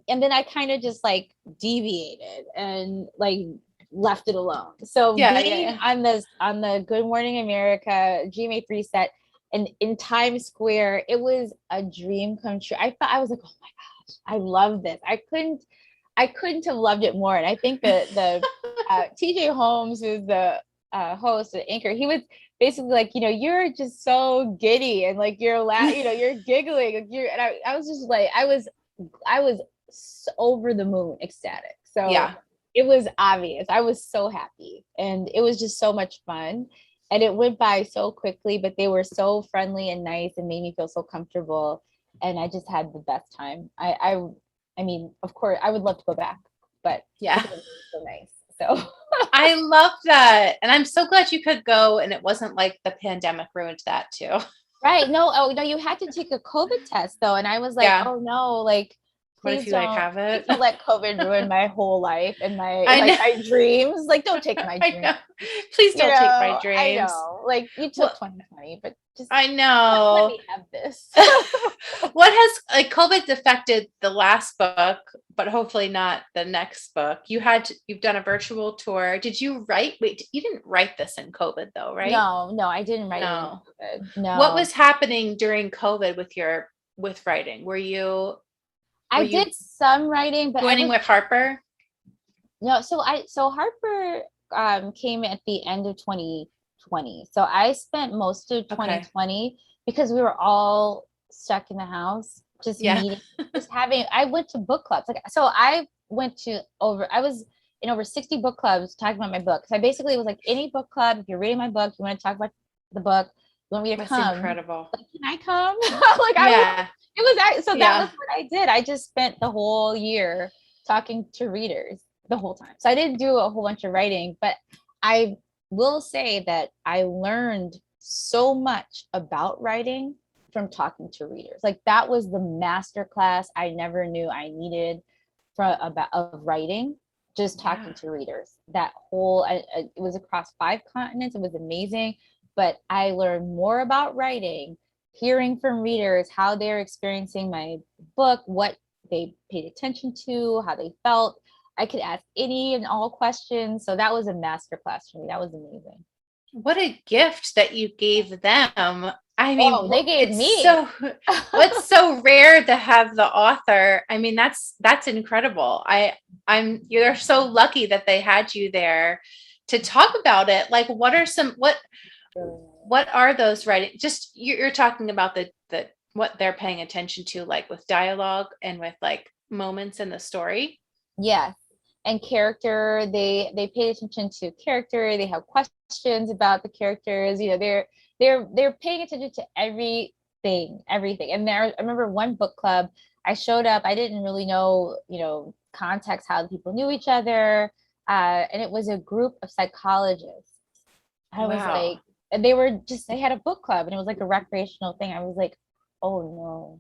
S3: then I kind of just like deviated and like left it alone. So being on the Good Morning America GMA3 set and in Times Square, it was a dream come true. I was like, oh my gosh, I love this. I couldn't have loved it more. And I think that the TJ Holmes, who's the host, the anchor, he was basically like, you're just so giddy and like you're you're giggling. And I was just like, I was so over the moon ecstatic. So it was obvious. I was so happy, and it was just so much fun. And it went by so quickly, but they were so friendly and nice and made me feel so comfortable. And I just had the best time. I mean, of course, I would love to go back, but
S2: Yeah.
S3: it was so nice. So
S2: I love that. And I'm so glad you could go and it wasn't like the pandemic ruined that too.
S3: right. No, oh no, you had to take a COVID test though. And I was like,
S2: Yeah.
S3: oh no, like
S2: What if
S3: please
S2: you like have it?
S3: don't let COVID ruin my whole life and my
S2: I
S3: like
S2: know.
S3: my dreams. Like don't take my
S2: I
S3: dreams.
S2: know. Please don't take my
S3: I
S2: dreams.
S3: know. Like you took 2020, but just
S2: I
S3: let
S2: know.
S3: me have this.
S2: What has like COVID affected the last book, but hopefully not the next book? You've done a virtual tour. Did you write? Wait, you didn't write this in COVID though, right?
S3: No, I didn't write
S2: No.
S3: it. No.
S2: What was happening during COVID with writing?
S3: I did some writing, but
S2: joining with Harper?
S3: No, so Harper came at the end of 2020. So I spent most of 2020 because we were all stuck in the house, just meeting, just having. I went to book clubs. Like so I was in over 60 book clubs talking about my book. So I basically was like, any book club, if you're reading my book, you want to talk about the book, you want me to come.
S2: That's incredible.
S3: Like, can I come? Like that was what I did. I just spent the whole year talking to readers the whole time. So I didn't do a whole bunch of writing, but I will say that I learned so much about writing from talking to readers. Like that was the master class I never knew I needed of writing, just talking to readers. That whole, it was across 5 continents. It was amazing, but I learned more about writing, hearing from readers, how they're experiencing my book, what they paid attention to, how they felt. I could ask any and all questions. So that was a masterclass for me. That was amazing.
S2: What a gift that you gave them. I mean,
S3: they gave me.
S2: What's so rare to have the author. I mean, that's incredible. You're so lucky that they had you there to talk about it. Like, what are those writing? Just you're talking about the what they're paying attention to, like with dialogue and with like moments in the story.
S3: Yes. And character, they pay attention to character. They have questions about the characters. You know, they're paying attention to everything. And I remember one book club, I showed up. I didn't really know, context, how the people knew each other, and it was a group of psychologists. I was like, and they had a book club, and it was like a recreational thing. I was like, oh no.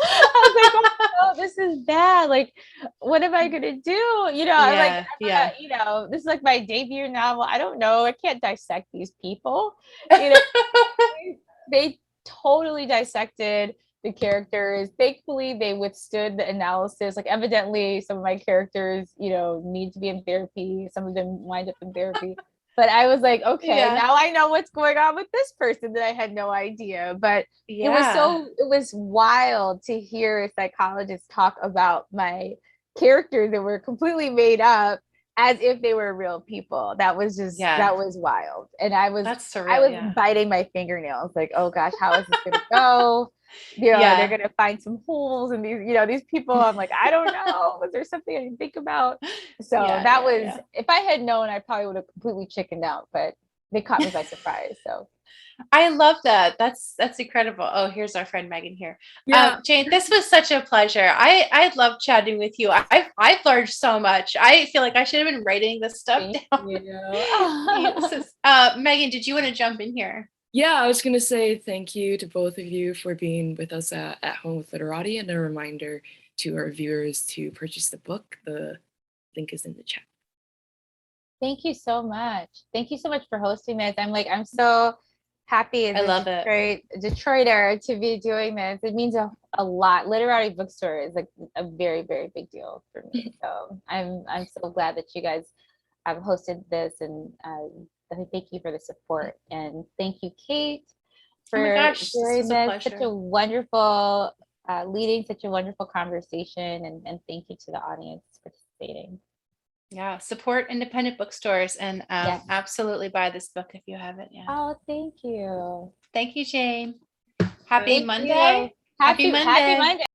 S3: I was like, oh, this is bad. Like, what am I gonna do? I'm like, this is like my debut novel. I don't know. I can't dissect these people. They totally dissected the characters. Thankfully, they withstood the analysis. Like, evidently, some of my characters, need to be in therapy. Some of them wind up in therapy. But I was like, okay, now I know what's going on with this person that I had no idea. But it was wild to hear a psychologist talk about my characters that were completely made up as if they were real people. That was just, that was wild. And I was biting my fingernails like, oh gosh, how is this going to go? They're going to find some holes in these people. I'm like, I don't know. Was there something I didn't think about? So if I had known, I probably would have completely chickened out, but they caught me by surprise. So
S2: I love that. That's incredible. Oh, here's our friend Megan here. Jayne, this was such a pleasure. I love chatting with you. I've learned so much. I feel like I should have been writing this stuff down. Megan, did you want to jump in here?
S1: Yeah, I was going to say thank you to both of you for being with us at Home with Literati, and a reminder to our viewers to purchase the book. The link is in the chat.
S3: Thank you so much. Thank you so much for hosting this. I'm so happy as Detroiter to be doing this. It means a lot. Literati Bookstore is like a very, very big deal for me. So I'm so glad that you guys have hosted this, and thank you for the support, and thank you, Kate, for doing this. Such a wonderful leading such a wonderful conversation, and thank you to the audience for participating.
S2: Yeah, support independent bookstores, and absolutely buy this book if you haven't yet.
S3: Oh, thank you.
S2: Thank you, Jayne. Happy Monday.
S3: Happy Monday.